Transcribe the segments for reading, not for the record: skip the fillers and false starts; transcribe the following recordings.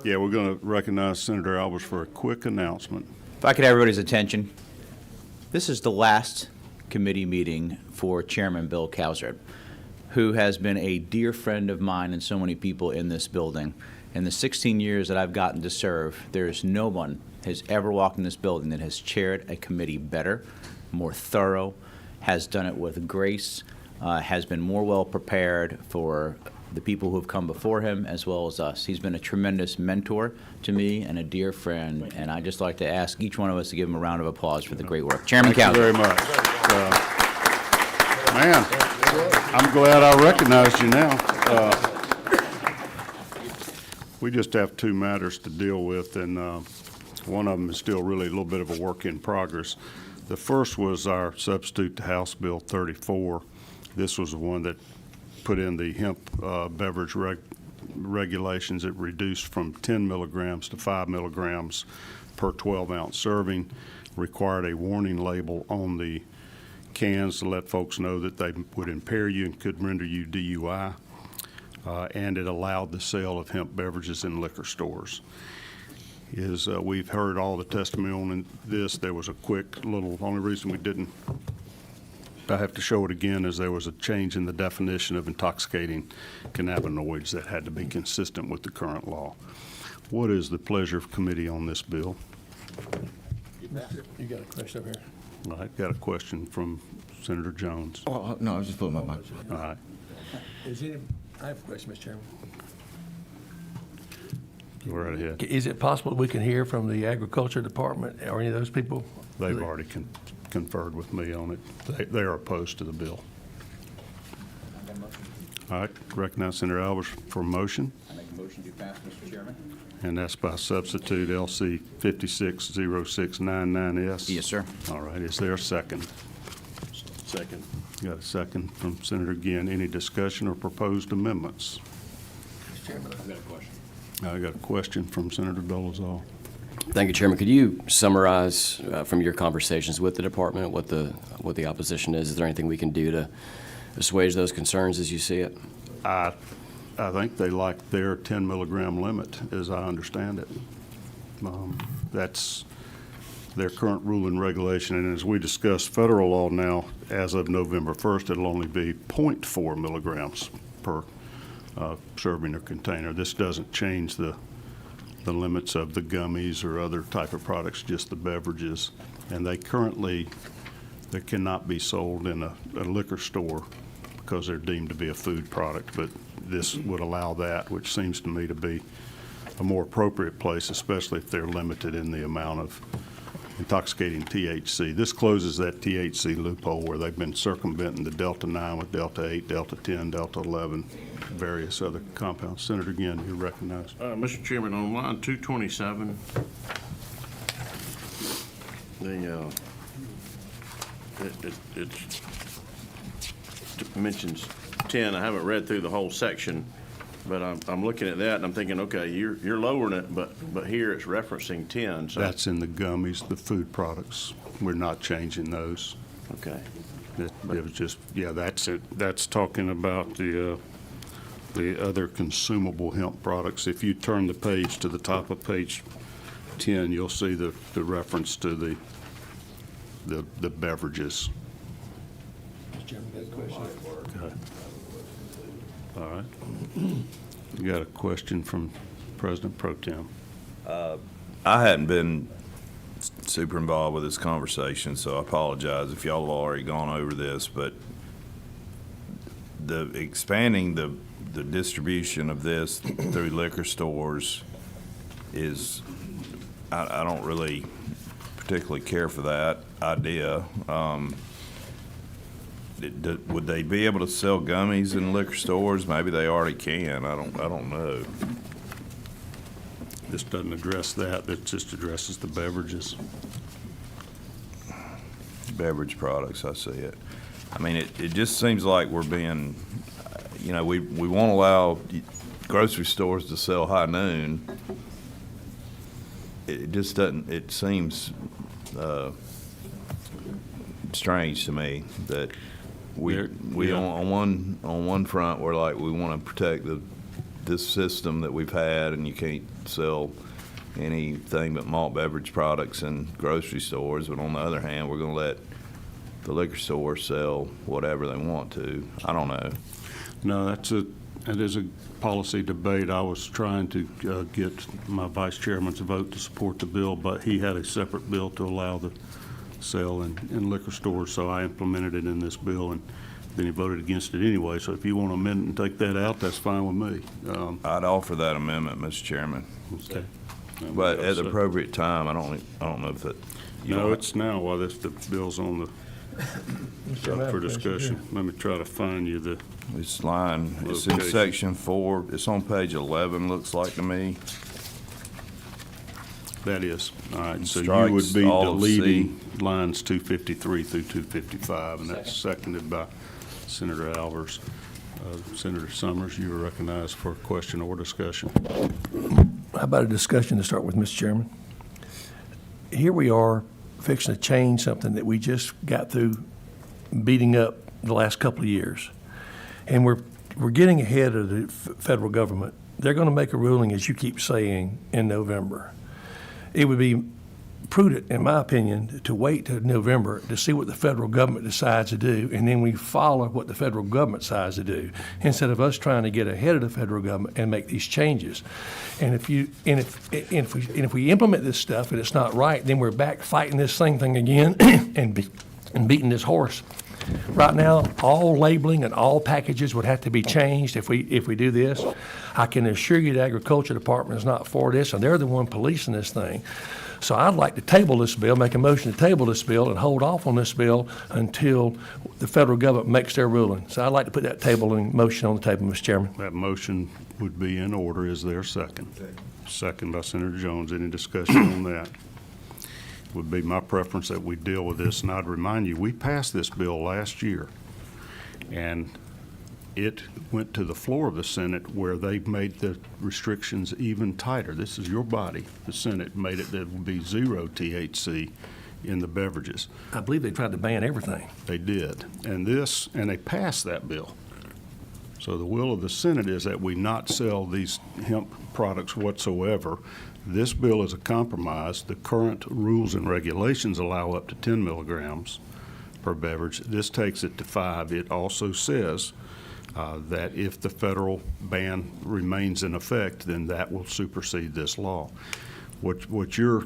Yeah, we're going to recognize Senator Albers for a quick announcement. If I could have everybody's attention, this is the last committee meeting for Chairman Bill Cowsert, who has been a dear friend of mine and so many people in this building. In the 16 years that I've gotten to serve, there is no one has ever walked in this building that has chaired a committee better, more thorough, has done it with grace, has been more well prepared for the people who have come before him as well as us. He's been a tremendous mentor to me and a dear friend, and I'd just like to ask each one of us to give him a round of applause for the great work. Chairman Thank you Cowsert. very much. Man, I'm glad I recognized you now. We just have two matters to deal with, and one of them is still really a little bit of a work in progress. The first was our substitute to House Bill 34. This was the one that put in the hemp beverage regulations. It reduced from 10 milligrams to 5 milligrams per 12-ounce serving, required a warning label on the cans to let folks know that they would impair you and could render you DUI, and it allowed the sale of hemp beverages in liquor stores. We've heard all the testimony on this. There was a quick little, only reason we didn't, I have to show it again, is there was a change in the definition of intoxicating cannabinoids that had to be consistent with the current law. What is the pleasure of committee on this bill? You got a question over here? I've got a question from Senator Jones. Oh, no, I was just pulling my mic. All right. I have a question, Mr. Chairman. Go right ahead. Is it possible we can hear from the Agriculture Department or any of those people? They've already conferred with me on it. They are opposed to the bill. All right, recognize Senator Albers for motion, I make a motion to pass, Mr. Chairman. and that's by substitute LC 560699S. Yes, sir. All right, is there a second? Second. Got a second from Senator Ginn. Any discussion or proposed amendments? Mr. Chairman, I've got a question. I got a question from Senator Dolezal. Thank you, Chairman. Could you summarize from your conversations with the department what the opposition is? Is there anything we can do to assuage those concerns as you see it? I think they like their 10 milligram limit, as I understand it. That's their current rule and regulation, and as we discussed, federal law now, as of November 1st, it'll only be 0.4 milligrams per serving or container. This doesn't change the limits of the gummies or other type of products, just the beverages. And they cannot be sold in a liquor store because they're deemed to be a food product, but this would allow that, which seems to me to be a more appropriate place, especially if they're limited in the amount of intoxicating THC. This closes that THC loophole where they've been circumventing the Delta 9 with Delta 8, Delta 10, Delta 11, various other compounds. Senator Ginn, you recognize. Mr. Chairman, on line 227, it mentions 10. I haven't read through the whole section, but I'm looking at that and I'm thinking, okay, you're lowering it, but here it's referencing 10. So That's in the gummies, the food products. We're not changing those. okay. It was just, yeah, that's it. That's talking about the other consumable hemp products. If you turn the page to the top of page 10, you'll see the reference to the beverages. Mr. Chairman, got a question. Okay. All right. You got a question from President Pro Tem. I hadn't been super involved with this conversation, so I apologize if y'all have already gone over this, but the expanding the distribution of this through liquor stores is, I don't really particularly care for that idea. Would they be able to sell gummies in liquor stores? Maybe they already can. I don't know. This doesn't address that. It just addresses the beverages. Beverage products, I see it. I mean, it just seems like we're being, we won't allow grocery stores to sell high noon. It just doesn't, it seems strange to me that we Yeah. on one front we're like we want to protect the this system that we've had, and you can't sell anything but malt beverage products in grocery stores, but on the other hand, we're gonna let the liquor stores sell whatever they want to. I don't know. No, that is a policy debate. I was trying to get my vice chairman's vote to support the bill, but he had a separate bill to allow the sale in liquor stores, so I implemented it in this bill, and then he voted against it anyway. So if you want to amend it and take that out, that's fine with me. I'd offer that amendment, Mr. Chairman, Okay. but at the appropriate time. I don't know if that. No, it's now while the bill's on the, Chairman, I have for a question discussion. here. Let me try to find you the, It's in Location. section 4. It's on page 11, looks like to me. that is. All right, so you Strikes would be all of C. deleting lines 253 through 255, and that's seconded by Senator Alvers. Senator Summers, you are recognized for question or discussion. How about a discussion to start with, Mr. Chairman? Here we are fixing to change something that we just got through beating up the last couple of years. And we're getting ahead of the federal government. They're going to make a ruling, as you keep saying, in November. It would be prudent, in my opinion, to wait till November to see what the federal government decides to do, and then we follow what the federal government decides to do, instead of us trying to get ahead of the federal government and make these changes. And if we implement this stuff and it's not right, then we're back fighting this thing again and beating this horse. Right now, all labeling and all packages would have to be changed if we do this. I can assure you the Agriculture Department is not for this, and they're the one policing this thing. So I'd like to table this bill, make a motion to table this bill, and hold off on this bill until the federal government makes their ruling. So I'd like to put that tabling motion on the table, Mr. Chairman. That motion would be in order. Is there a second? Second by Senator Jones. Any discussion on that? Would be my preference that we deal with this, and I'd remind you, we passed this bill last year, and it went to the floor of the Senate where they made the restrictions even tighter. This is your body. The Senate made it that it would be 0 THC in the beverages. I believe they tried to ban everything. They did. And they passed that bill. So the will of the Senate is that we not sell these hemp products whatsoever. This bill is a compromise. The current rules and regulations allow up to 10 milligrams per beverage. This takes it to 5. It also says that if the federal ban remains in effect, then that will supersede this law. What you're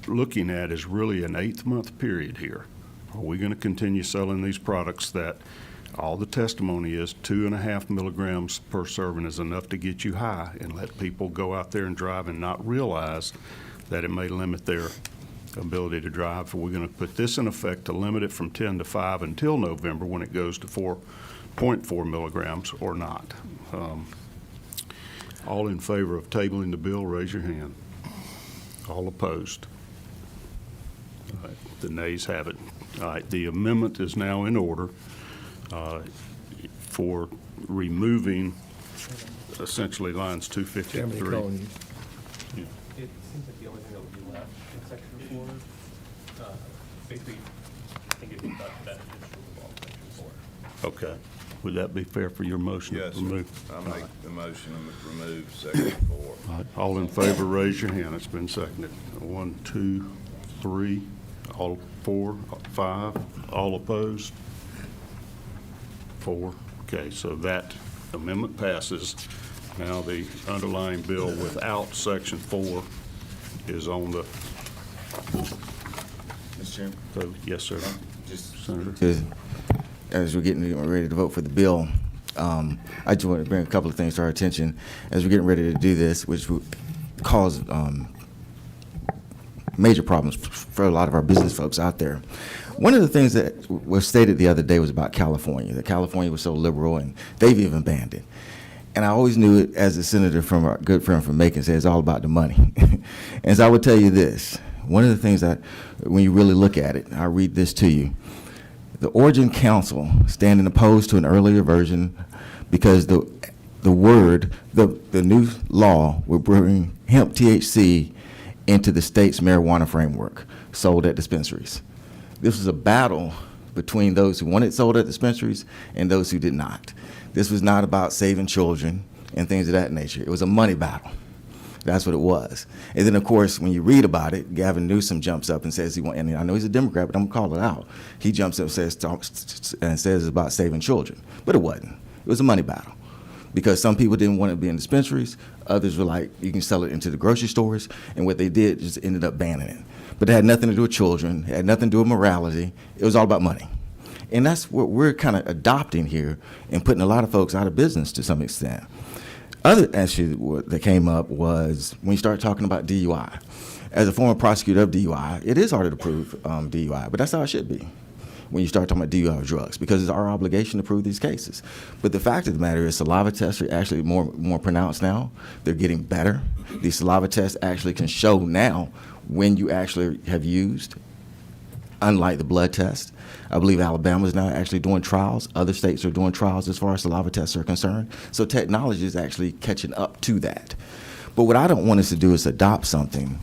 looking at is really an 8-month period here. Are we going to continue selling these products that all the testimony is 2.5 milligrams per serving is enough to get you high, and let people go out there and drive and not realize that it may limit their ability to drive? We're going to put this in effect to limit it from 10 to 5 until November, when it goes to 4.4 milligrams or not. All in favor of tabling the bill, raise your hand. All opposed? All right, the nays have it. All right, the amendment is now in order for removing essentially lines Chairman, they're 253. calling you. It seems like the only thing that would be left in section 4, basically, I think it'd be about that additional involved section 4. Okay. Would that be fair for your motion? to Yes, sir. remove? I make the motion to remove section 4. All right, all in favor, raise your hand. It's been seconded. 1, 2, 3, all 4, 5, all opposed? 4. Okay, so that amendment passes. Now the underlying bill without section 4 is on the, Mr. Chairman, so, yes, sir. just Senator. as we're getting ready to vote for the bill, I just want to bring a couple of things to our attention as we're getting ready to do this, which would cause major problems for a lot of our business folks out there. One of the things that was stated the other day was about California, that California was so liberal and they've even banned it. And I always knew it as a senator from our good friend from Macon said, it's all about the money. And so I would tell you this, one of the things that when you really look at it, I'll read this to you. The Origin Council standing opposed to an earlier version because the new law will bring hemp THC into the state's marijuana framework, sold at dispensaries. This was a battle between those who wanted sold at dispensaries and those who did not. This was not about saving children and things of that nature. It was a money battle. That's what it was. And then, of course, when you read about it, Gavin Newsom jumps up and says he wants, and I know he's a Democrat, but I'm going to call it out. He jumps up and says it's about saving children. But it wasn't. It was a money battle. Because some people didn't want it to be in dispensaries. Others were like, you can sell it into the grocery stores. And what they did just ended up banning it. But it had nothing to do with children. It had nothing to do with morality. It was all about money. And that's what we're kind of adopting here and putting a lot of folks out of business to some extent. Other issue that came up was when you start talking about DUI. As a former prosecutor of DUI, it is harder to prove DUI, but that's how it should be when you start talking about DUI of drugs, because it's our obligation to prove these cases. But the fact of the matter is saliva tests are actually more pronounced now. They're getting better. These saliva tests actually can show now when you actually have used, unlike the blood test. I believe Alabama is now actually doing trials. Other states are doing trials as far as saliva tests are concerned. So technology is actually catching up to that. But what I don't want us to do is adopt something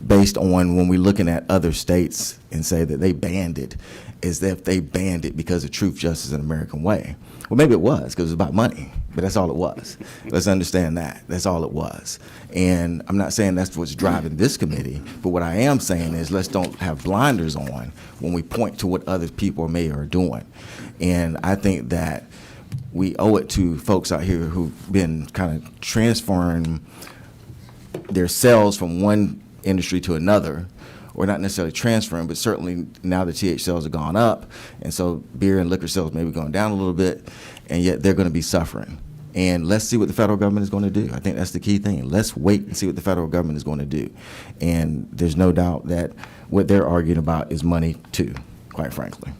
based on when we're looking at other states and say that they banned it, is that if they banned it because of truth, justice, and American way. Well, maybe it was because it was about money, but that's all it was. Let's understand that. That's all it was. And I'm not saying that's what's driving this committee, but what I am saying is let's don't have blinders on when we point to what other people may are doing. And I think that we owe it to folks out here who've been kind of transferring their sales from one industry to another, or not necessarily transferring, but certainly now the TH sales have gone up, and so beer and liquor sales may be going down a little bit, and yet they're going to be suffering. And let's see what the federal government is going to do. I think that's the key thing. Let's wait and see what the federal government is going to do. And there's no doubt that what they're arguing about is money too, quite frankly.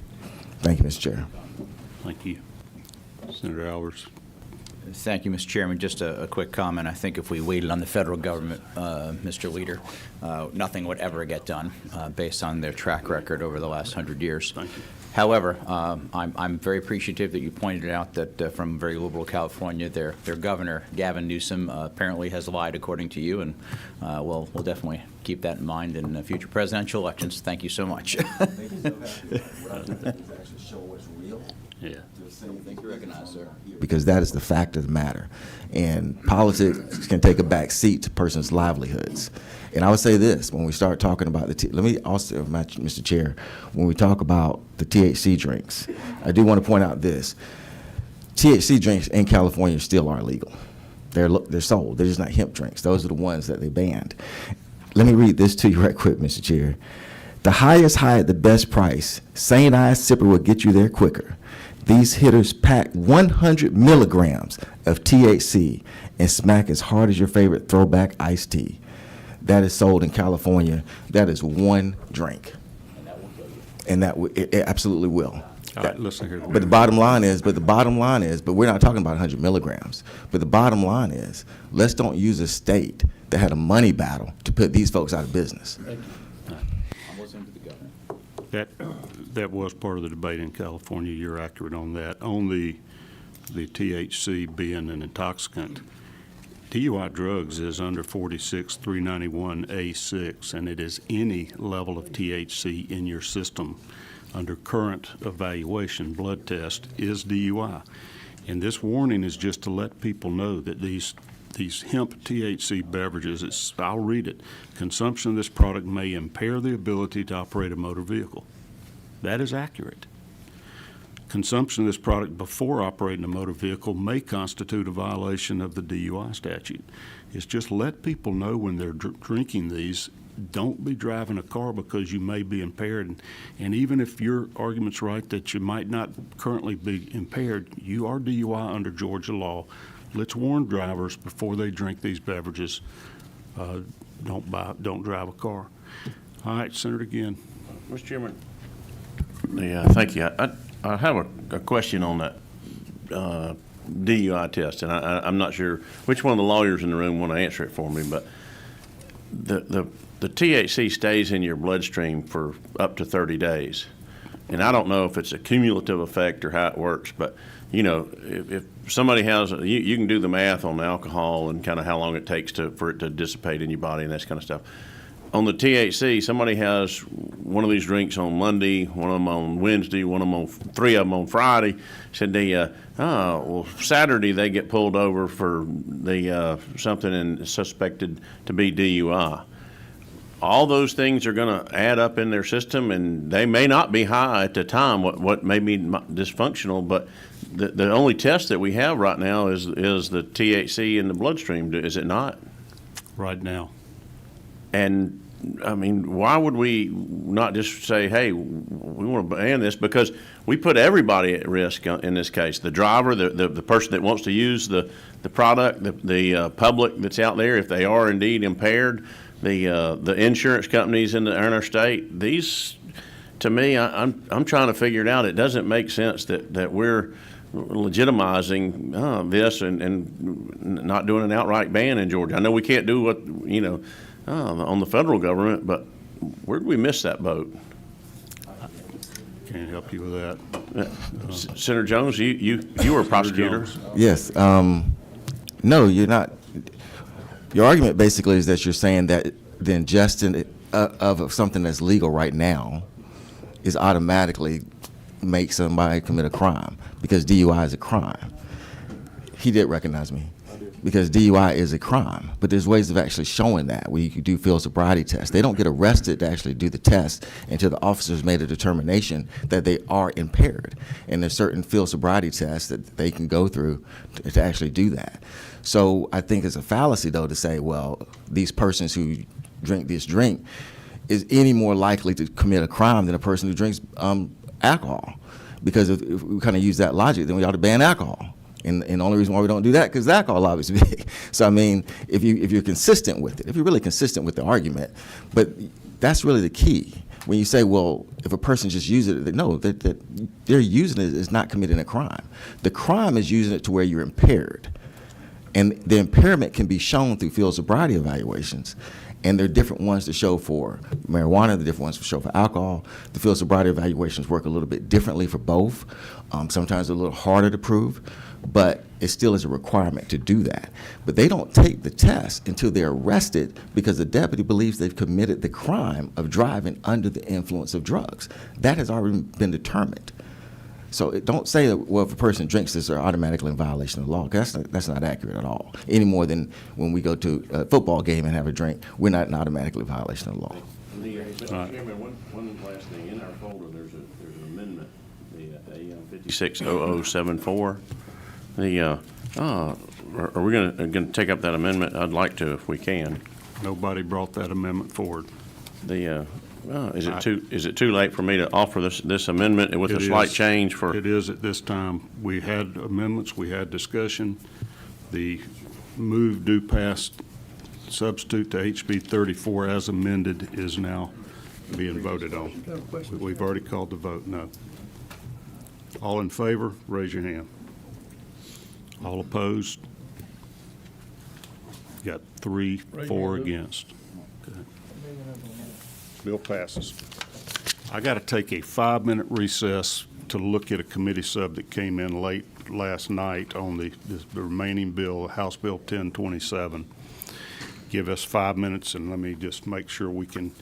Thank you, Mr. Chair. Thank you. Senator Alvarez. Thank you, Mr. Chairman. Just a quick comment. I think if we waited on the federal government, Mr. Leader, nothing would ever get done based on their track record over the last 100 years. Thank you. However, I'm very appreciative that you pointed out that from very liberal California, their governor, Gavin Newsom, apparently has lied according to you, and we'll definitely keep that in mind in future presidential elections. Thank you so much. Yeah. Because that is the fact of the matter. And politics can take a back seat to persons' livelihoods. And I would say this, when we start talking about let me also, Mr. Chair, when we talk about the THC drinks, I do want to point out this. THC drinks in California still are illegal. They're sold. They're just not hemp drinks. Those are the ones that they banned. Let me read this to you right quick, Mr. Chair. The highest high at the best price, St. Ives Sipper will get you there quicker. These hitters pack 100 milligrams of THC and smack as hard as your favorite throwback iced tea. That is sold in California. That is one drink. And that it absolutely will. All right, listen here. But the bottom line is, but we're not talking about 100 milligrams. But the bottom line is, let's don't use a state that had a money battle to put these folks out of business. I'm listening to the governor. That was part of the debate in California. You're accurate on that. On the THC being an intoxicant, DUI drugs is under 46391A6, and it is any level of THC in your system under current evaluation blood test is DUI. And this warning is just to let people know that these hemp THC beverages, I'll read it, consumption of this product may impair the ability to operate a motor vehicle. That is accurate. Consumption of this product before operating a motor vehicle may constitute a violation of the DUI statute. It's just let people know when they're drinking these, don't be driving a car because you may be impaired. And even if your argument's right that you might not currently be impaired, you are DUI under Georgia law. Let's warn drivers before they drink these beverages, don't drive a car. All right, Senator Ginn. Mr. Chairman. Yeah, thank you. I have a question on that DUI test, and I'm not sure which one of the lawyers in the room want to answer it for me, but the THC stays in your bloodstream for up to 30 days. And I don't know if it's a cumulative effect or how it works, but, you know, if somebody has, you can do the math on alcohol and kind of how long it takes for it to dissipate in your body and that kind of stuff. on the THC, somebody has one of these drinks on Monday, one of them on Wednesday, three of them on Friday. Said Saturday they get pulled over for the something and suspected to be DUI. All those things are going to add up in their system, and they may not be high at the time. What may be dysfunctional, but the only test that we have right now is the THC in the bloodstream. Is it not? Right now. And I mean, why would we not just say, hey, we want to ban this? Because we put everybody at risk in this case. The driver, the person that wants to use the product, the public that's out there, if they are indeed impaired, the insurance companies in our state. These, to me, I'm trying to figure it out. It doesn't make sense that we're legitimizing this and not doing an outright ban in Georgia. I know we can't do what, on the federal government, but where did we miss that boat? Can't help you with that. Senator Jones, you were a prosecutor. Yes. No, you're not. Your argument basically is that you're saying that the ingestion of something that's legal right now is automatically make somebody commit a crime because DUI is a crime. He did recognize me because DUI is a crime, but there's ways of actually showing that where you can do field sobriety tests. They don't get arrested to actually do the test until the officers made a determination that they are impaired. And there's certain field sobriety tests that they can go through to actually do that. So I think it's a fallacy, though, to say, well, these persons who drink this drink is any more likely to commit a crime than a person who drinks alcohol. Because if we kind of use that logic, then we ought to ban alcohol. And the only reason why we don't do that, because the alcohol obviously big. So, I mean, if you're consistent with it, if you're really consistent with the argument, but that's really the key. When you say, well, if a person just uses it, no, that they're using it is not committing a crime. The crime is using it to where you're impaired. And the impairment can be shown through field sobriety evaluations. And there are different ones to show for marijuana, the different ones to show for alcohol. The field sobriety evaluations work a little bit differently for both. Sometimes they're a little harder to prove, but it still is a requirement to do that. But they don't take the test until they're arrested because the deputy believes they've committed the crime of driving under the influence of drugs. That has already been determined. So don't say that, well, if a person drinks this, they're automatically in violation of the law. That's not accurate at all. Any more than when we go to a football game and have a drink, we're not in automatically in violation of the law. Mr. Chairman, one last thing. In our folder, there's an amendment, the AM 560074. Are we going to take up that amendment? I'd like to if we can. Nobody brought that amendment forward. Is it too late for me to offer this amendment with a slight change for? It is at this time. We had amendments, we had discussion. The move due pass substitute to HB 34 as amended is now being voted on. We've already called the vote, no. All in favor, raise your hand. All opposed? Got 3, 4 against. Okay. Bill passes. I got to take a 5-minute recess to look at a committee sub that came in late last night on the remaining bill, House Bill 1027. Give us 5 minutes and let me just make sure we can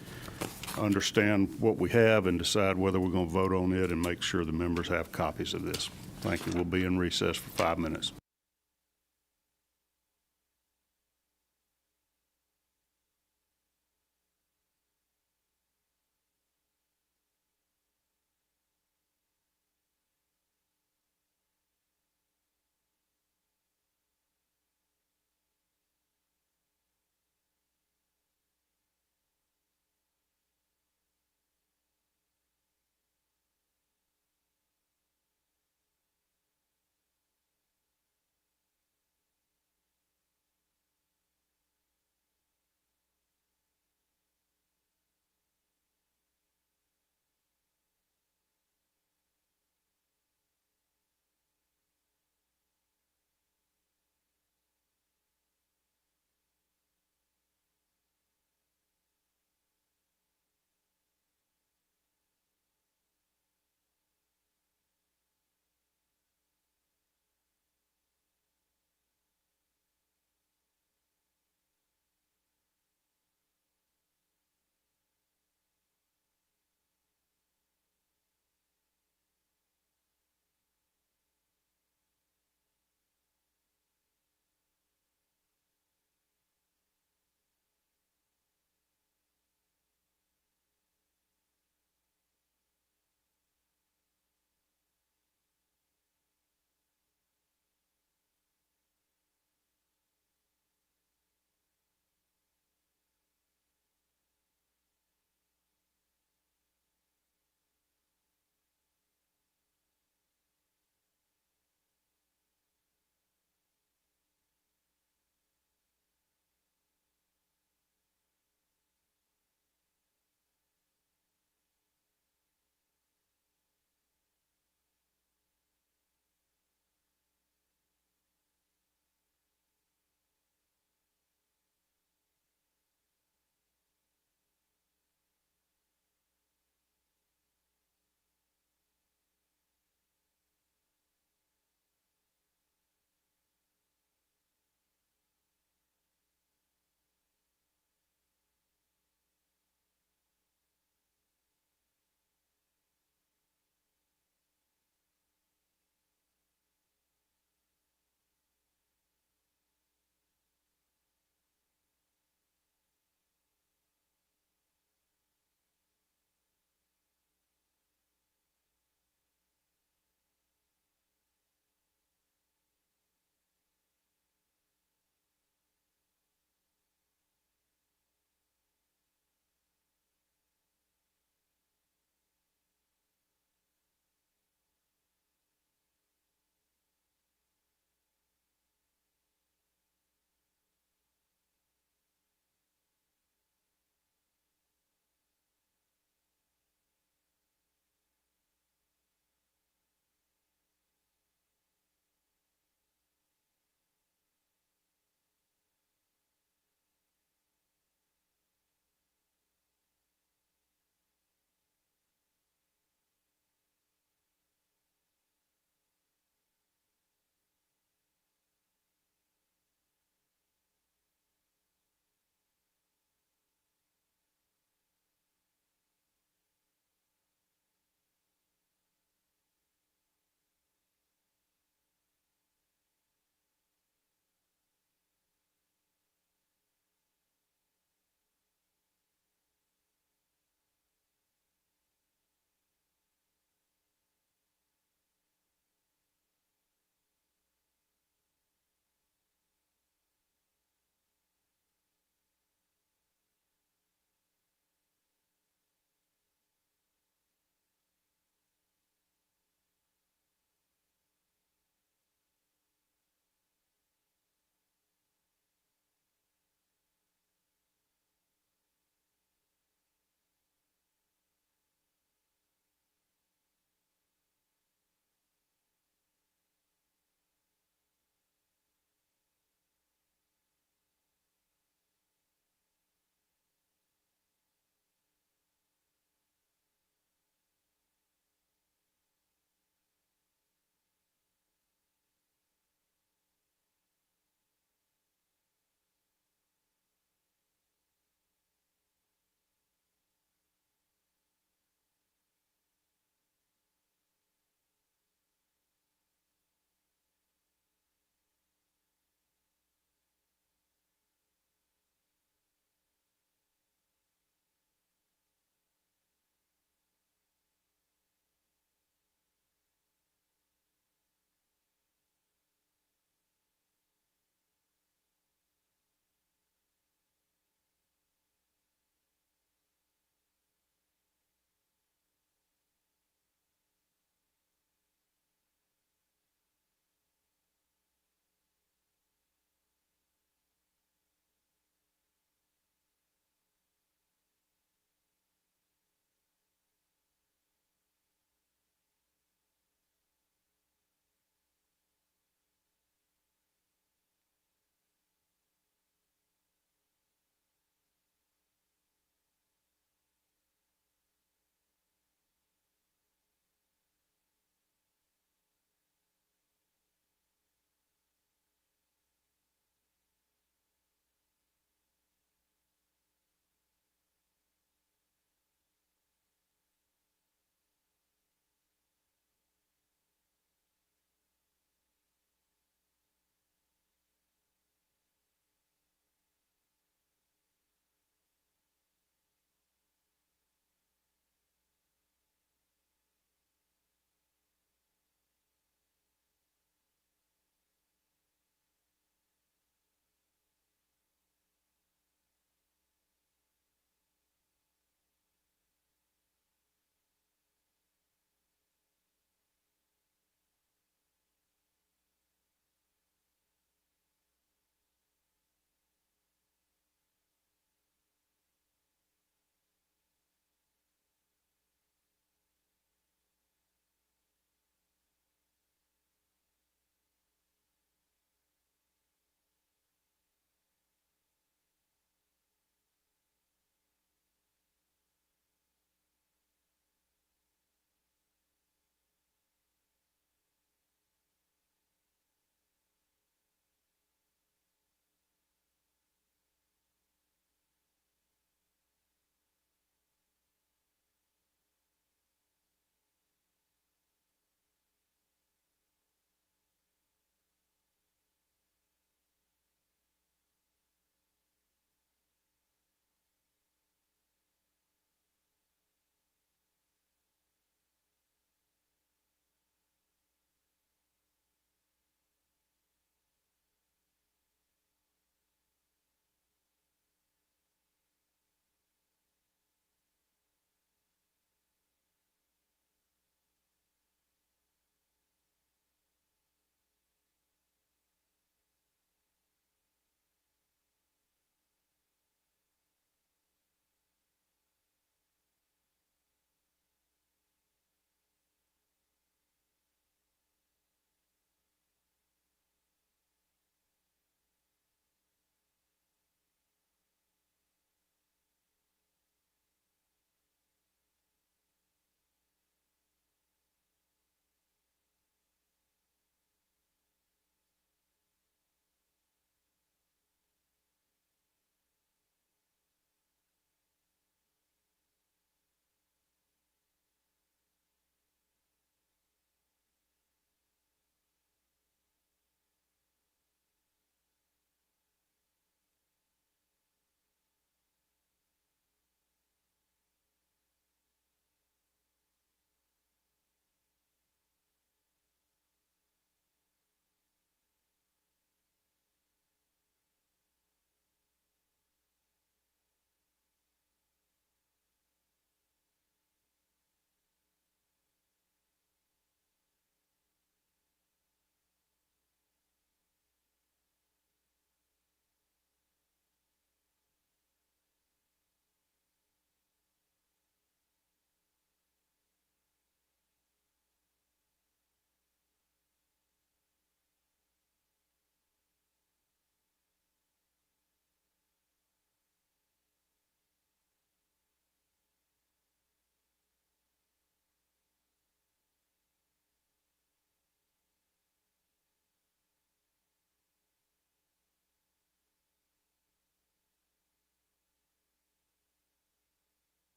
understand what we have and decide whether we're going to vote on it and make sure the members have copies of this. Thank you. We'll be in recess for 5 minutes.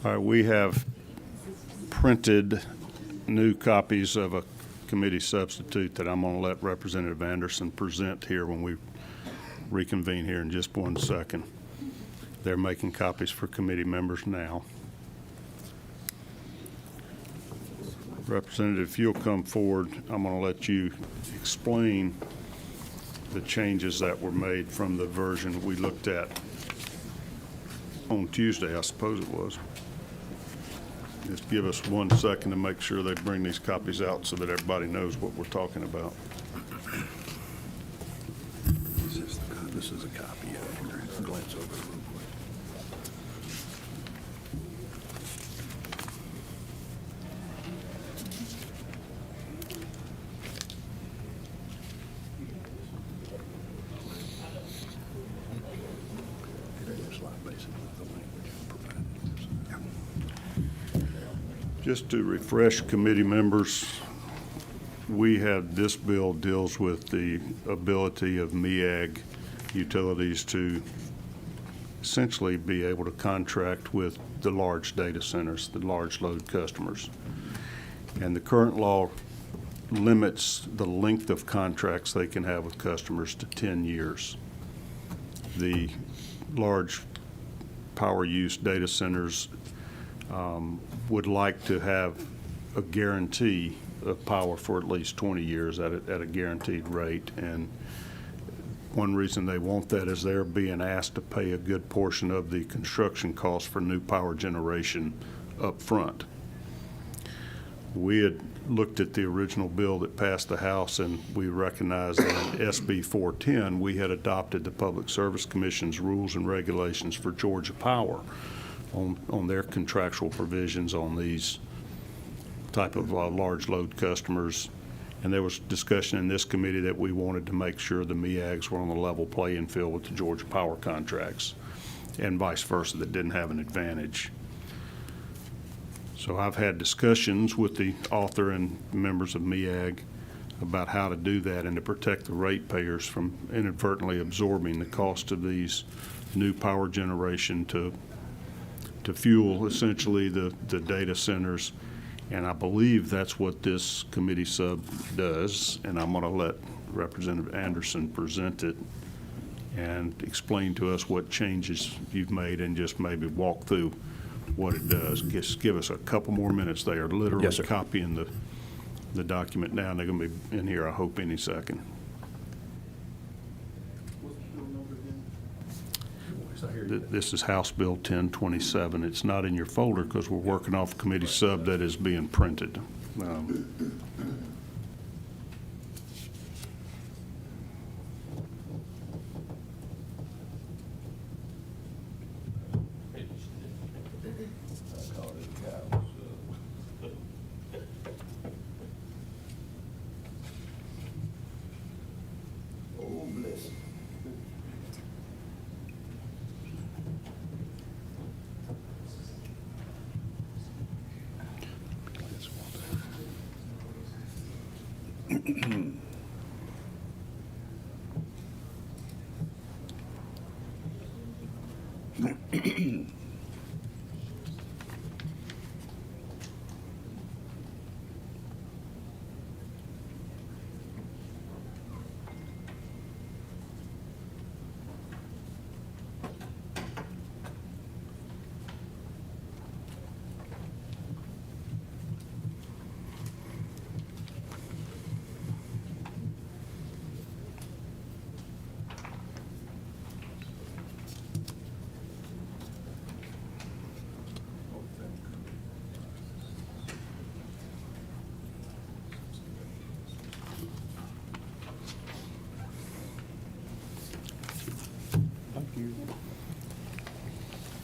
All right, we have printed new copies of a committee substitute that I'm going to let Representative Anderson present here when we reconvene here in just 1 second. They're making copies for committee members now. Representative, if you'll come forward, I'm going to let you explain the changes that were made from the version we looked at on Tuesday, I suppose it was. Just give us 1 second to make sure they bring these copies out so that everybody knows what we're talking about. This is a copy of it. Glance over it real quick. Just to refresh committee members, we had, this bill deals with the ability of MEAG utilities to essentially be able to contract with the large data centers, the large load customers. And the current law limits the length of contracts they can have with customers to 10 years. The large power use data centers would like to have a guarantee of power for at least 20 years at a guaranteed rate. And one reason they want that is they're being asked to pay a good portion of the construction cost for new power generation up front. We had looked at the original bill that passed the House, and we recognized that in SB 410, we had adopted the Public Service Commission's rules and regulations for Georgia Power on their contractual provisions on these type of large load customers. And there was discussion in this committee that we wanted to make sure the MEAGs were on the level playing field with the Georgia Power contracts, and vice versa, that didn't have an advantage. So I've had discussions with the author and members of MEAG about how to do that and to protect the ratepayers from inadvertently absorbing the cost of these new power generation to fuel essentially the data centers. And I believe that's what this committee sub does, and I'm going to let Representative Anderson present it and explain to us what changes you've made and just maybe walk through what it does. Just give us a couple more minutes. They are literally Yes, sir. copying the document now, and they're going to be in here, I hope, any second. This is House Bill 1027. It's not in your folder because we're working off committee sub that is being printed.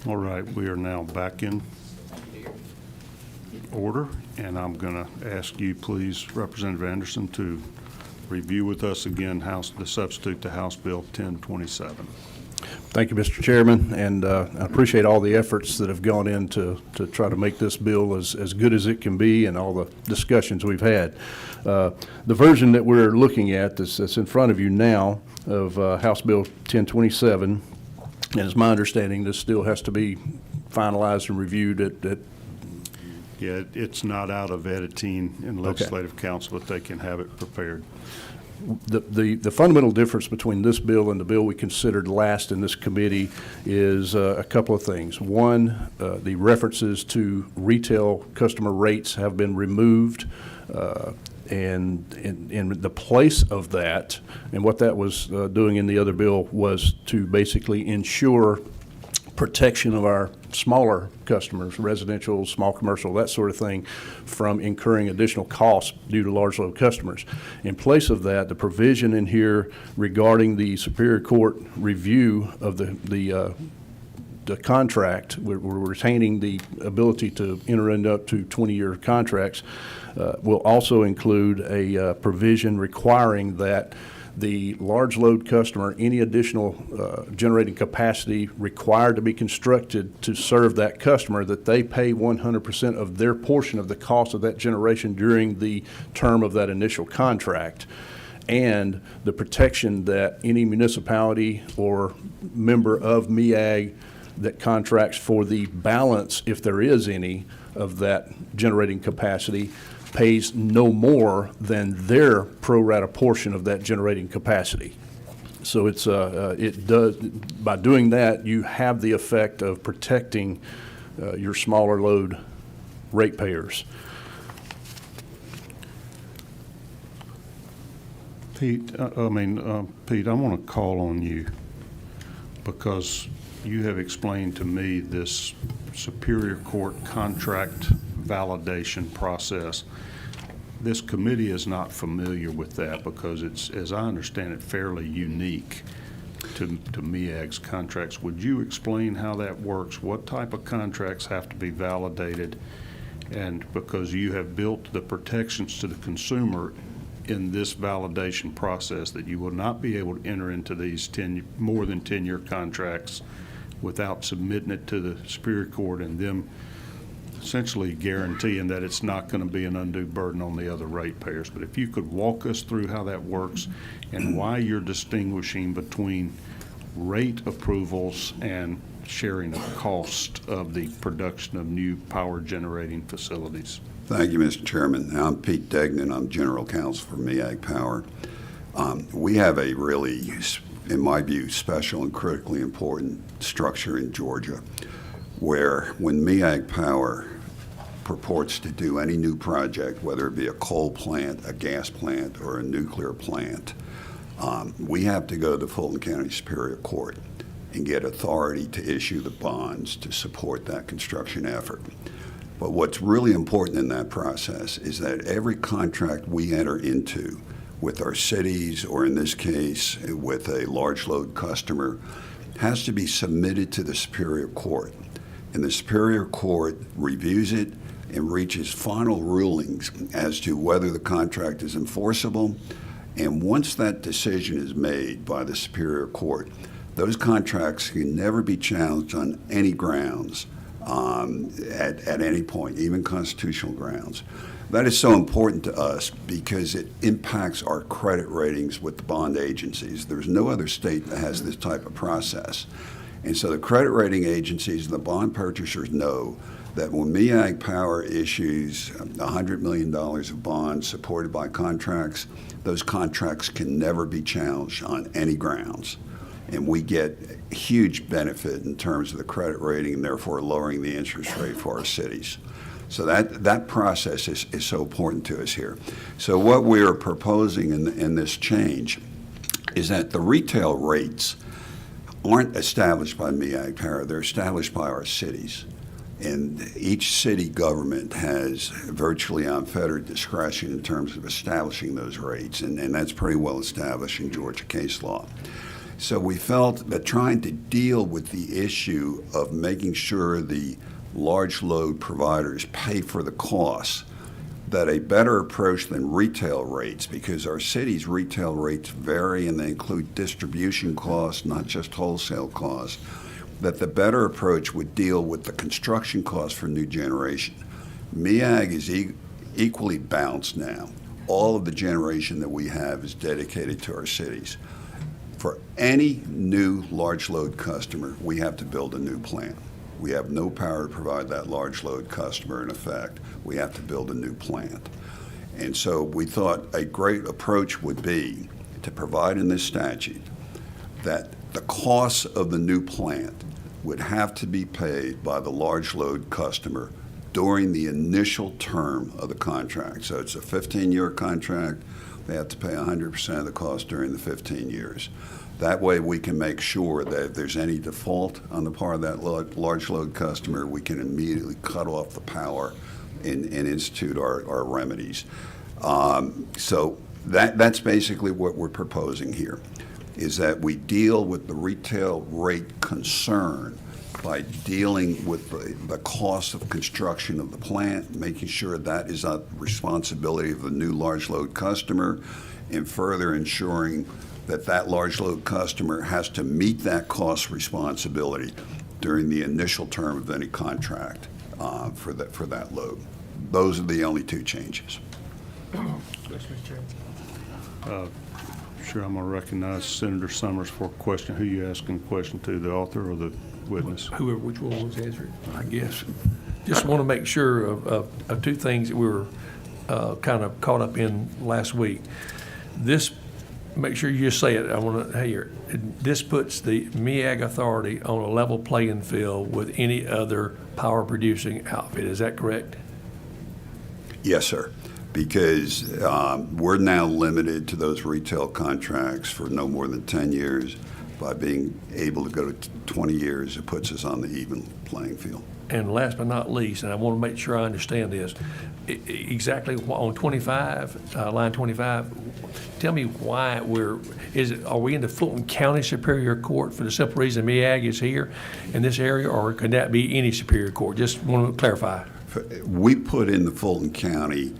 All right, we are now back in order, and I'm going to ask you, please, Representative Anderson, to review with us again the substitute to House Bill 1027. Thank you, Mr. Chairman, and I appreciate all the efforts that have gone in to try to make this bill as good as it can be, and all the discussions we've had. The version that we're looking at that's in front of you now of House Bill 1027, and it's my understanding this still has to be finalized and reviewed at Yeah, it's not out of editing in legislative council, but they can have it prepared. The fundamental difference between this bill and the bill we considered last in this committee is a couple of things. One, the references to retail customer rates have been removed, and in the place of that, and what that was doing in the other bill was to basically ensure protection of our smaller customers, residential, small commercial, that sort of thing, from incurring additional costs due to large load customers. In place of that, the provision in here regarding the Superior Court review of the contract, we're retaining the ability to enter into up to 20-year contracts, will also include a provision requiring that the large load customer, any additional generating capacity required to be constructed to serve that customer, that they pay 100% of their portion of the cost of that generation during the term of that initial contract. And the protection that any municipality or member of MEAG that contracts for the balance, if there is any, of that generating capacity pays no more than their pro rata portion of that generating capacity. So it's it does, by doing that, you have the effect of protecting your smaller load ratepayers. Pete, Pete, I want to call on you because you have explained to me this Superior Court contract validation process. This committee is not familiar with that because it's, as I understand it, fairly unique to MEAG's contracts. Would you explain how that works? What type of contracts have to be validated? And because you have built the protections to the consumer in this validation process, that you will not be able to enter into these more than 10-year contracts without submitting it to the Superior Court and them essentially guaranteeing that it's not going to be an undue burden on the other ratepayers. But if you could walk us through how that works and why you're distinguishing between rate approvals and sharing the cost of the production of new power generating facilities. Thank you, Mr. Chairman. I'm Pete Degnan. I'm General Counsel for MEAG Power. We have a really, in my view, special and critically important structure in Georgia where when MEAG Power purports to do any new project, whether it be a coal plant, a gas plant, or a nuclear plant, we have to go to the Fulton County Superior Court and get authority to issue the bonds to support that construction effort. But what's really important in that process is that every contract we enter into with our cities, or in this case, with a large load customer, has to be submitted to the Superior Court. And the Superior Court reviews it and reaches final rulings as to whether the contract is enforceable. And once that decision is made by the Superior Court, those contracts can never be challenged on any grounds at any point, even constitutional grounds. That is so important to us because it impacts our credit ratings with the bond agencies. There's no other state that has this type of process. And so the credit rating agencies and the bond purchasers know that when MEAG Power issues $100 million of bonds supported by contracts, those contracts can never be challenged on any grounds. And we get huge benefit in terms of the credit rating and therefore lowering the interest rate for our cities. So that process is so important to us here. So what we are proposing in this change is that the retail rates aren't established by MEAG Power, they're established by our cities. And each city government has virtually unfettered discretion in terms of establishing those rates, and that's pretty well established in Georgia case law. So we felt that trying to deal with the issue of making sure the large load providers pay for the costs, that a better approach than retail rates, because our cities' retail rates vary and they include distribution costs, not just wholesale costs, that the better approach would deal with the construction costs for new generation. MEAG is equally balanced now. All of the generation that we have is dedicated to our cities. For any new large load customer, we have to build a new plant. We have no power to provide that large load customer. In effect, we have to build a new plant. And so we thought a great approach would be to provide in this statute that the costs of the new plant would have to be paid by the large load customer during the initial term of the contract. So it's a 15-year contract. They have to pay 100% of the cost during the 15 years. That way we can make sure that if there's any default on the part of that large load customer, we can immediately cut off the power and institute our remedies. So that's basically what we're proposing here, is that we deal with the retail rate concern by dealing with the cost of construction of the plant, making sure that is a responsibility of the new large load customer, and further ensuring that that large load customer has to meet that cost responsibility during the initial term of any contract for that load. Those are the only two changes. Sure, I'm going to recognize Senator Summers for a question. Who you asking the question to, the author or the witness? Whoever, which one was answered, I guess. Just want to make sure of two things that we were kind of caught up in last week. This, make sure you just say it, I want to hear it. This puts the MEAG Authority on a level playing field with any other power producing outfit. Is that correct? Yes, sir. Because we're now limited to those retail contracts for no more than 10 years. By being able to go to 20 years, it puts us on the even playing field. And last but not least, and I want to make sure I understand this, exactly on 25, line 25, tell me why are we in the Fulton County Superior Court for the simple reason MEAG is here in this area, or could that be any Superior Court? Just want to clarify. We put in the Fulton County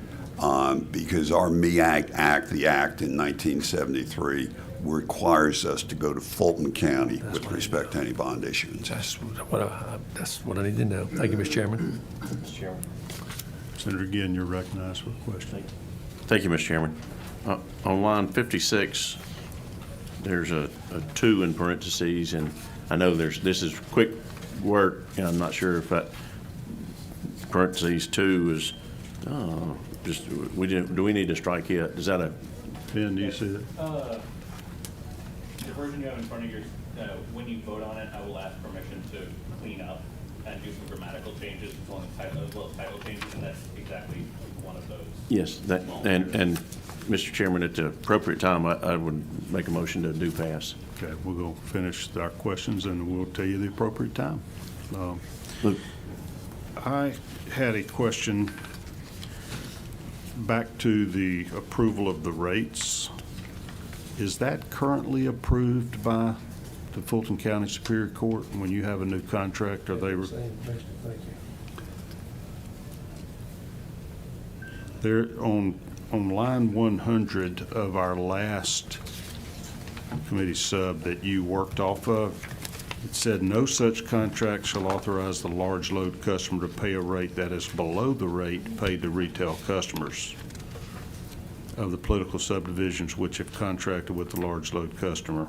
because our MEAG Act, the act in 1973, requires us to go to Fulton County with respect to any bond issuance. That's what I need to know. Thank you, Mr. Chairman. Senator Ginn, you're recognized for a question. Thank you, Mr. Chairman. On line 56, there's a 2 in parentheses, and I know this is quick work, and I'm not sure if that parentheses 2 is do we need to strike it? Is that a? Ben, do you see that? The version you have in front of yours, when you vote on it, I will ask permission to clean up and do some grammatical changes as well as title changes, and that's exactly one of those. Yes, and Mr. Chairman, at the appropriate time, I would make a motion to do pass. Okay, we'll go finish our questions and we'll tell you the appropriate time. Luke. I had a question back to the approval of the rates. Is that currently approved by the Fulton County Superior Court when you have a new contract? Are they? They're on line 100 of our last committee sub that you worked off of. It said no such contract shall authorize the large load customer to pay a rate that is below the rate paid to retail customers of the political subdivisions which have contracted with the large load customer.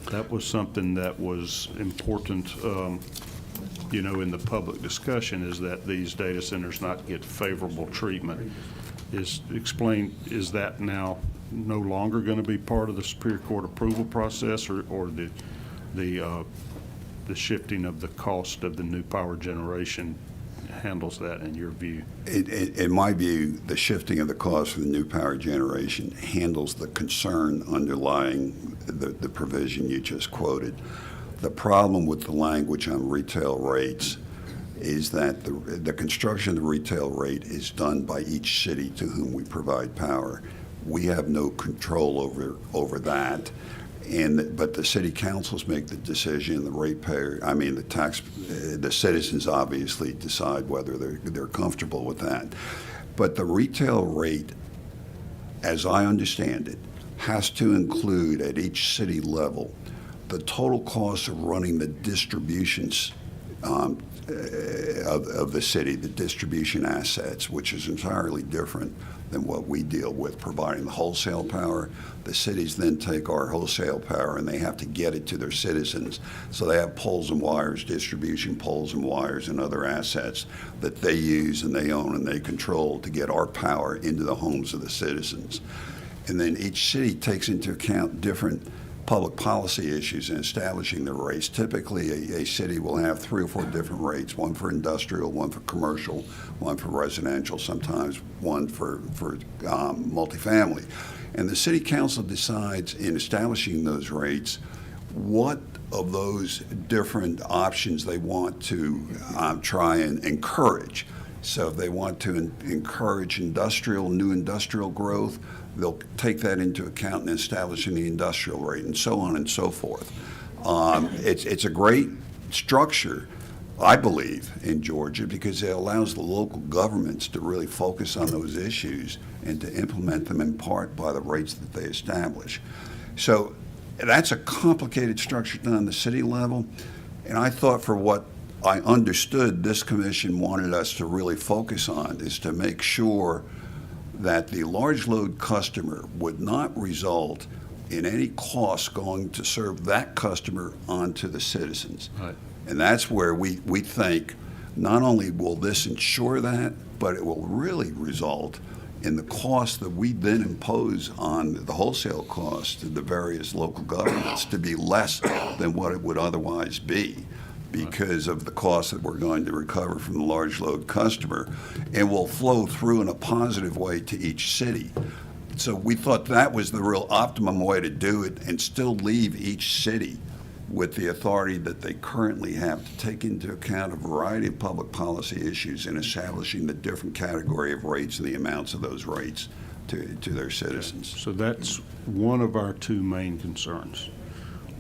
That was something that was important, in the public discussion, is that these data centers not get favorable treatment. Is that now no longer going to be part of the Superior Court approval process, or the shifting of the cost of the new power generation handles that in your view? In my view, the shifting of the cost for the new power generation handles the concern underlying the provision you just quoted. The problem with the language on retail rates is that the construction of the retail rate is done by each city to whom we provide power. We have no control over that. But the city councils make the decision, the citizens obviously decide whether they're comfortable with that. But the retail rate, as I understand it, has to include at each city level the total cost of running the distributions of the city, the distribution assets, which is entirely different than what we deal with providing the wholesale power. The cities then take our wholesale power and they have to get it to their citizens. So they have poles and wires, distribution poles and wires and other assets that they use and they own and they control to get our power into the homes of the citizens. And then each city takes into account different public policy issues in establishing the rates. Typically, a city will have 3 or 4 different rates, one for industrial, one for commercial, one for residential, sometimes one for multifamily. And the city council decides in establishing those rates what of those different options they want to try and encourage. So if they want to encourage new industrial growth, they'll take that into account in establishing the industrial rate, and so on and so forth. It's a great structure, I believe, in Georgia, because it allows the local governments to really focus on those issues and to implement them in part by the rates that they establish. So that's a complicated structure done on the city level, and I thought for what I understood this commission wanted us to really focus on is to make sure that the large load customer would not result in any cost going to serve that customer onto the citizens. Right. And that's where we think not only will this ensure that, but it will really result in the cost that we then impose on the wholesale cost to the various local governments to be less than what it would otherwise be, because of the cost that we're going to recover from the large load customer, and will flow through in a positive way to each city. So we thought that was the real optimum way to do it and still leave each city with the authority that they currently have to take into account a variety of public policy issues in establishing the different category of rates and the amounts of those rates to their citizens. So that's one of our 2 main concerns.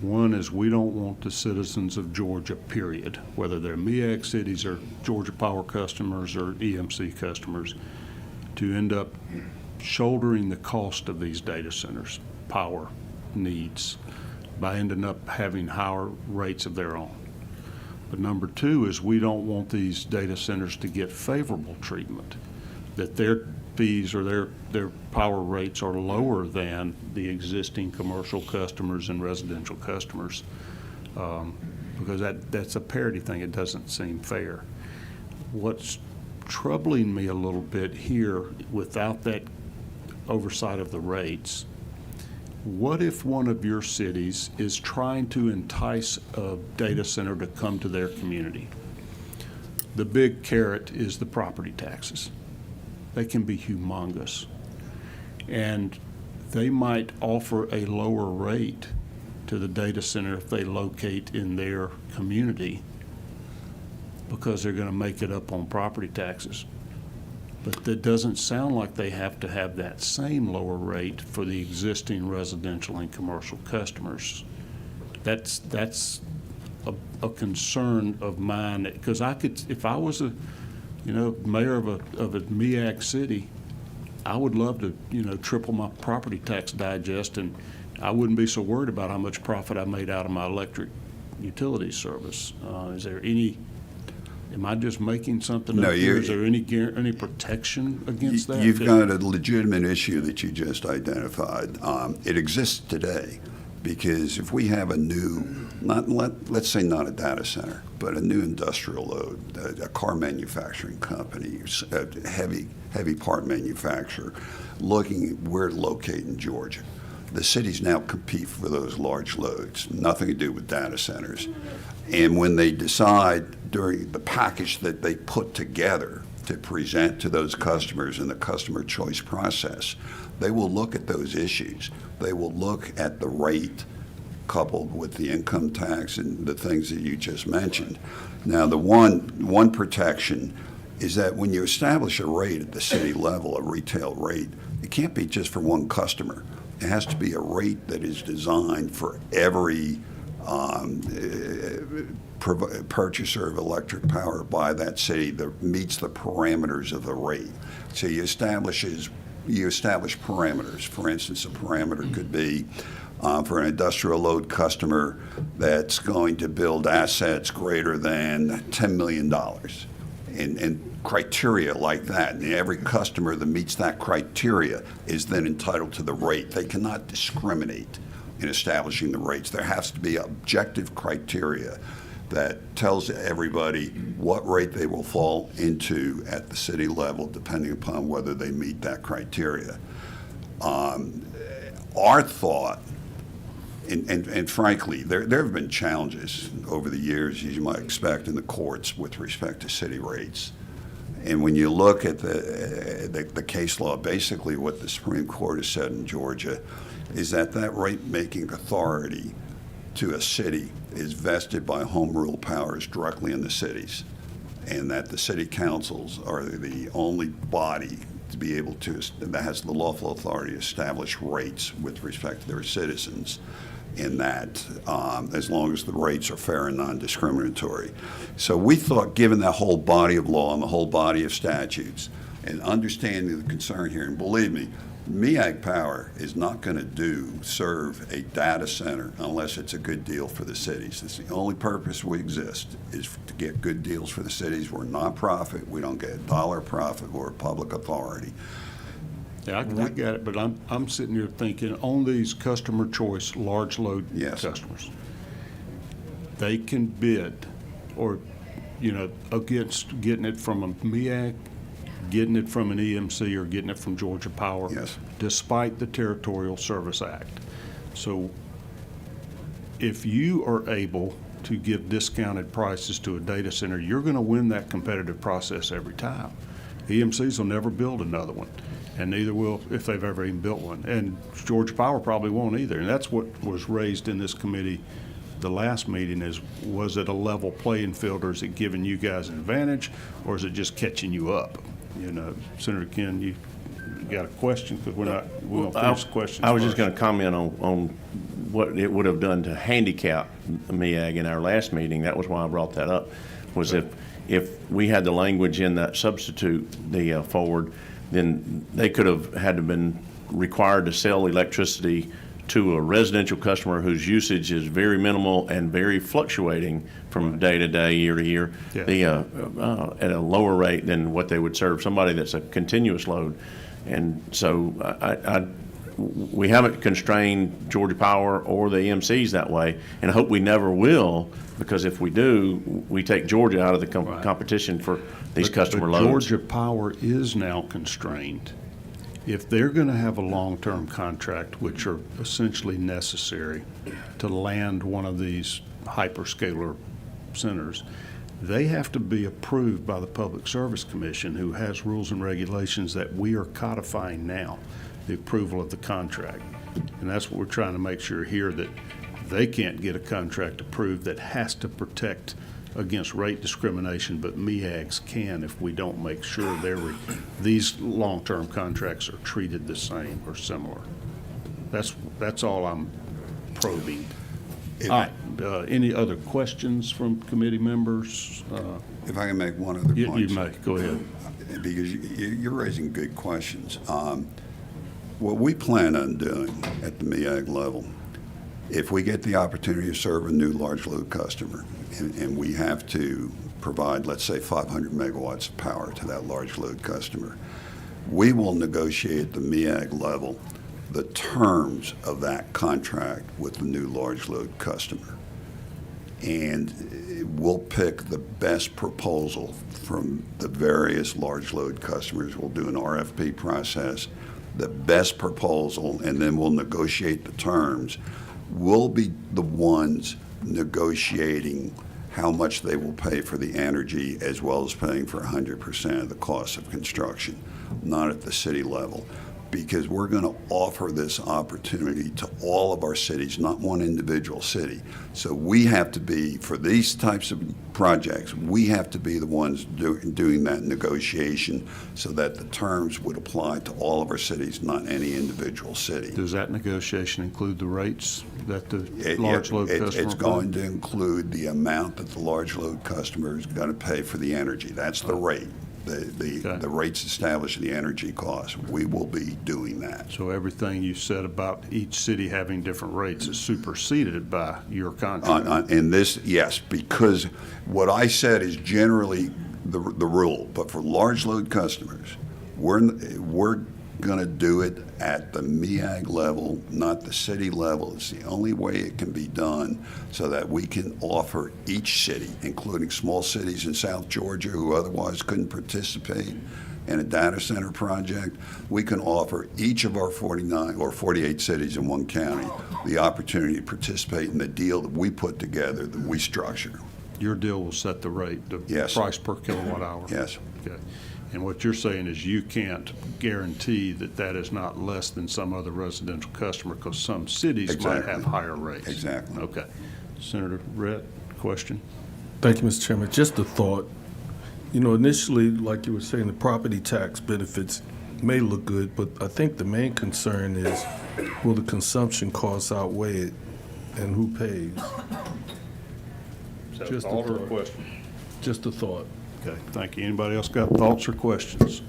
One is we don't want the citizens of Georgia, period, whether they're MEAG cities or Georgia Power customers or EMC customers, to end up shouldering the cost of these data centers' power needs by ending up having higher rates of their own. But number 2 is we don't want these data centers to get favorable treatment, that their fees or their power rates are lower than the existing commercial customers and residential customers, because that's a parity thing. It doesn't seem fair. What's troubling me a little bit here, without that oversight of the rates, what if one of your cities is trying to entice a data center to come to their community? The big carrot is the property taxes. They can be humongous. And they might offer a lower rate to the data center if they locate in their community, because they're going to make it up on property taxes. But that doesn't sound like they have to have that same lower rate for the existing residential and commercial customers. That's a concern of mine, because I could, if I was a mayor of a MEAG city, I would love to, triple my property tax digest, and I wouldn't be so worried about how much profit I made out of my electric utility service. Is there any, am I just making something up here? Is there any protection against that? You've got a legitimate issue that you just identified. It exists today, because if we have a new, let's say not a data center, but a new industrial load, a car manufacturing company, a heavy part manufacturer, looking at where to locate in Georgia. The cities now compete for those large loads, nothing to do with data centers. And when they decide during the package that they put together to present to those customers in the customer choice process, they will look at those issues. They will look at the rate coupled with the income tax and the things that you just mentioned. Now, the one protection is that when you establish a rate at the city level, a retail rate, it can't be just for one customer. It has to be a rate that is designed for every purchaser of electric power by that city that meets the parameters of the rate. So you establish parameters. For instance, a parameter could be for an industrial load customer that's going to build assets greater than $10 million. and criteria like that. And every customer that meets that criteria is then entitled to the rate. They cannot discriminate in establishing the rates. There has to be objective criteria that tells everybody what rate they will fall into at the city level, depending upon whether they meet that criteria. Our thought, and frankly, there have been challenges over the years, as you might expect, in the courts with respect to city rates. And when you look at the case law, basically what the Supreme Court has said in Georgia is that rate-making authority to a city is vested by home rule powers directly in the cities, and that the city councils are the only body to be able to, that has the lawful authority to establish rates with respect to their citizens, in that as long as the rates are fair and non-discriminatory. So we thought, given that whole body of law and the whole body of statutes, and understanding the concern here, and believe me, MEAG Power is not going to serve a data center unless it's a good deal for the cities. It's the only purpose we exist, is to get good deals for the cities. We're a nonprofit. We don't get a dollar profit. We're a public authority. Yeah, I get it, but I'm sitting here thinking, on these customer choice, large load Yes. customers, they can bid, or, against getting it from a MEAG, getting it from an EMC, or getting it from Georgia Power. Yes. Despite the Territorial Service Act. So if you are able to give discounted prices to a data center, you're going to win that competitive process every time. EMCs will never build another one, and neither will, if they've ever even built one. And Georgia Power probably won't either. And that's what was raised in this committee the last meeting, is, was it a level playing field, or is it giving you guys an advantage, or is it just catching you up? Senator Ken, you got a question? Because we won't finish questions I was just first. going to comment on what it would have done to handicap MEAG in our last meeting. That was why I brought that up, was if we had the language in that substitute, the forward, then they could have had to been required to sell electricity to a residential customer whose usage is very minimal and very fluctuating from day to day, year to year, Yeah. at a lower rate than what they would serve somebody that's a continuous load. And so we haven't constrained Georgia Power or the EMCs that way, and I hope we never will, because if we do, we take Georgia out of the competition for these customer But loads. Georgia Power is now constrained. If they're going to have a long-term contract, which are essentially necessary to land one of these hyperscaler centers, they have to be approved by the Public Service Commission, who has rules and regulations that we are codifying now, the approval of the contract. And that's what we're trying to make sure here, that they can't get a contract approved that has to protect against rate discrimination, but MEAGs can if we don't make sure these long-term contracts are treated the same or similar. That's all I'm probing. All right, any other questions from committee members? If I can make one other You point. may, go ahead. Because you're raising good questions. What we plan on doing at the MEAG level, if we get the opportunity to serve a new large load customer, and we have to provide, let's say, 500 megawatts of power to that large load customer, we will negotiate at the MEAG level the terms of that contract with the new large load customer. And we'll pick the best proposal from the various large load customers. We'll do an RFP process, the best proposal, and then we'll negotiate the terms. We'll be the ones negotiating how much they will pay for the energy, as well as paying for 100% of the cost of construction, not at the city level, because we're going to offer this opportunity to all of our cities, not one individual city. So we have to be, for these types of projects, we have to be the ones doing that negotiation so that the terms would apply to all of our cities, not any individual city. Does that negotiation include the rates that the large load customer? It's going to include the amount that the large load customer is going to pay for the energy. That's the rate. The rates established the energy cost. We will be doing that. So everything you said about each city having different rates is superseded by your contract? In this, yes, because what I said is generally the rule. But for large load customers, we're going to do it at the MEAG level, not the city level. It's the only way it can be done so that we can offer each city, including small cities in South Georgia who otherwise couldn't participate in a data center project, we can offer each of our 49 or 48 cities in one county the opportunity to participate in the deal that we put together, that we structure. Your deal will set the rate, the Yes. price per kilowatt hour? Yes. Okay. And what you're saying is you can't guarantee that that is not less than some other residential customer, because some cities might Exactly. have higher rates? Exactly. Okay. Senator Rhett, question? Thank you, Mr. Chairman. Just a thought. You know, initially, like you were saying, the property tax benefits may look good, but I think the main concern is, will the consumption costs outweigh it, and who pays? Is that Just a thought or a thought. question? Just a thought. Okay, thank you. Anybody else got thoughts or questions?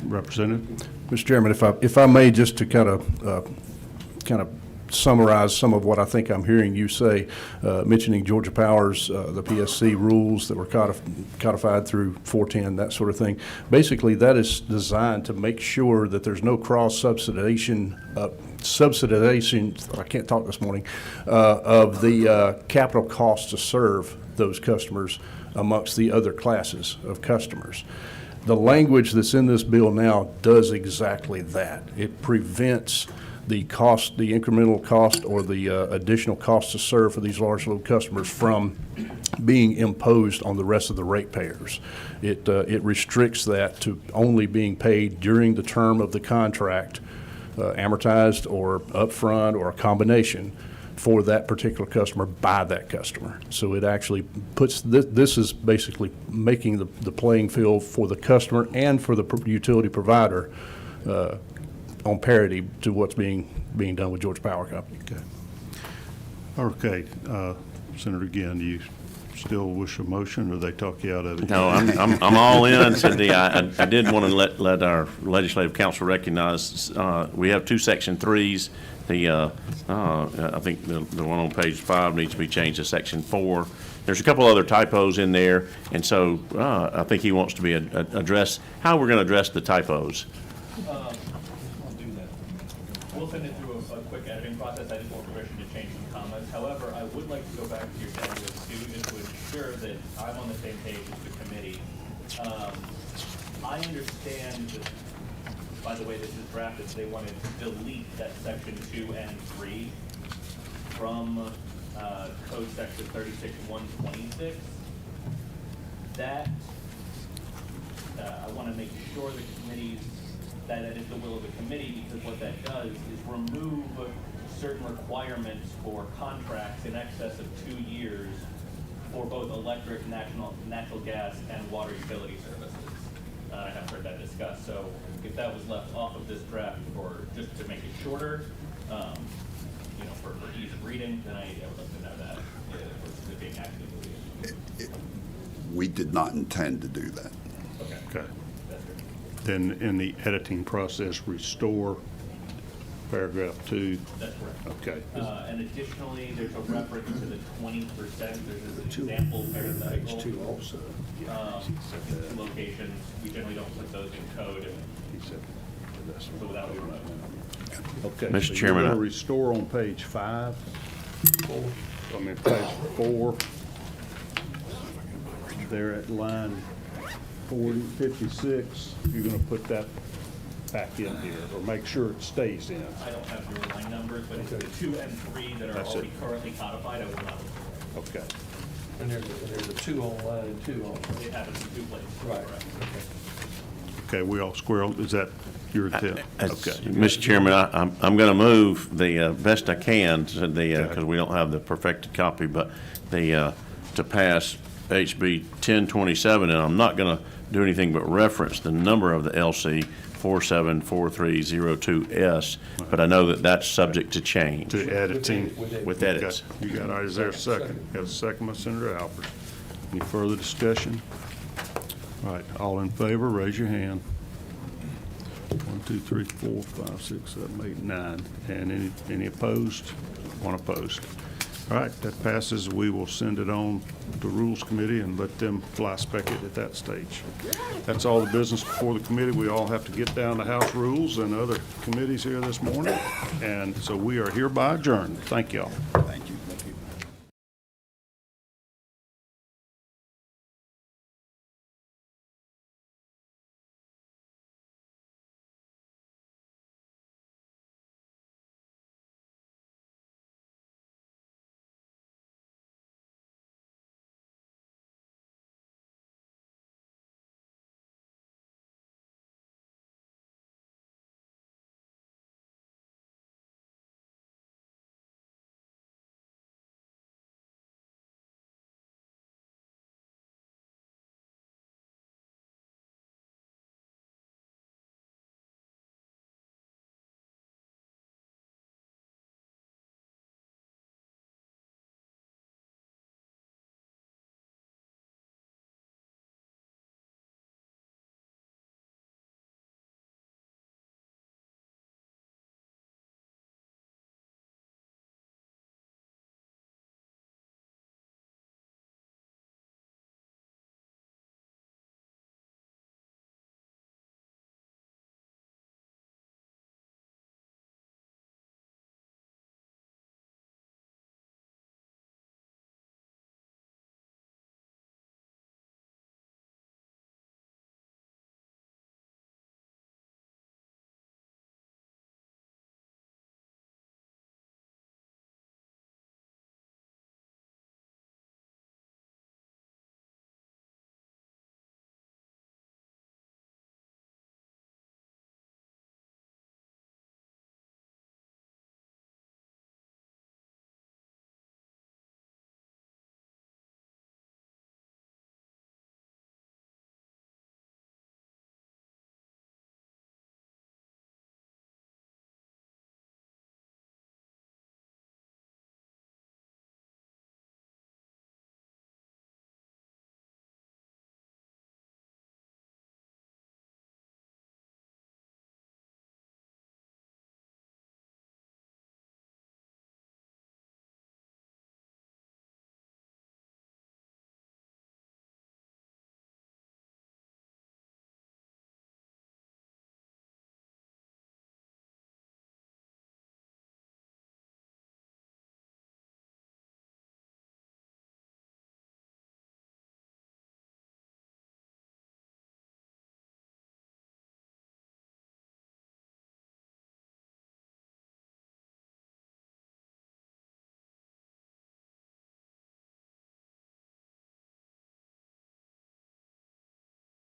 Representative? Mr. Chairman, if I may, just to kind of summarize some of what I think I'm hearing you say, mentioning Georgia Power's, the PSC rules that were codified through 410, that sort of thing. Basically, that is designed to make sure that there's no cross-subsidization, I can't talk this morning, of the capital cost to serve those customers amongst the other classes of customers. The language that's in this bill now does exactly that. It prevents the cost, the incremental cost or the additional cost to serve for these large load customers from being imposed on the rest of the ratepayers. It restricts that to only being paid during the term of the contract, amortized or upfront or a combination for that particular customer by that customer. So it actually puts, this is basically making the playing field for the customer and for the utility provider on parity to what's being done with Georgia Power Company. Okay. Senator Ginn, do you still wish a motion, or they talk you out of it? No, I'm all in. Cindy, I did want to let our legislative council recognize, we have 2 Section 3s. I think the one on page 5 needs to be changed to Section 4. There's a couple other typos in there, and so I think he wants to be address how we're going to address the typos. I'll do that. We'll send it through a quick editing process. I just want permission to change some comments. However, I would like to go back to your checklist too, just to ensure that I'm on the same page as the committee. I understand that, by the way this is drafted, they wanted to delete that section 2 and 3 from code section 36-126. That, I want to make sure the committee's, that is the will of the committee, because what that does is remove certain requirements for contracts in excess of 2 years for both electric, natural gas, and water utility services. I have heard that discussed. So if that was left off of this draft for just to make it shorter, for ease of reading, then I would love to know that versus it being actively deleted. We did not intend to do that. Okay. That's good. Then in the editing process, restore paragraph 2. That's correct. Okay. And additionally, there's a reference to the 20%. There's an example parenthetical. Page 2 also. In 2 locations. We generally don't put those in code. So without we remote. Okay. Mr. so Chairman, You're I- going to restore on page 5? Page 4. There at line 56, you're going to put that back in here, or make sure it stays in. I don't have your line numbers, but it's the 2 and 3 that are That's already it. currently codified. I will not. Okay. And there's a 2 on line and 2 on. It happens in 2 places. Right. Correct. Okay, we all square on, is that your intent? Okay. Mr. Chairman, I'm going to move the best I can to because we don't have the perfected copy, but to pass HB 1027, and I'm not going to do anything but reference the number of the LC 474302S, but I know that that's subject to change To editing. with edits. Okay. You got, all right, is there a second? Got a second by Senator Alpert. Any further discussion? All right, all in favor, raise your hand. 1, 2, 3, 4, 5, 6, 7, 8, 9. And any opposed? 1 opposed. All right, that passes. We will send it on to Rules Committee and let them fly spec it at that stage. That's all the business before the committee. We all have to get down to House Rules and other committees here this morning, and so we are hereby adjourned. Thank y'all. Thank you.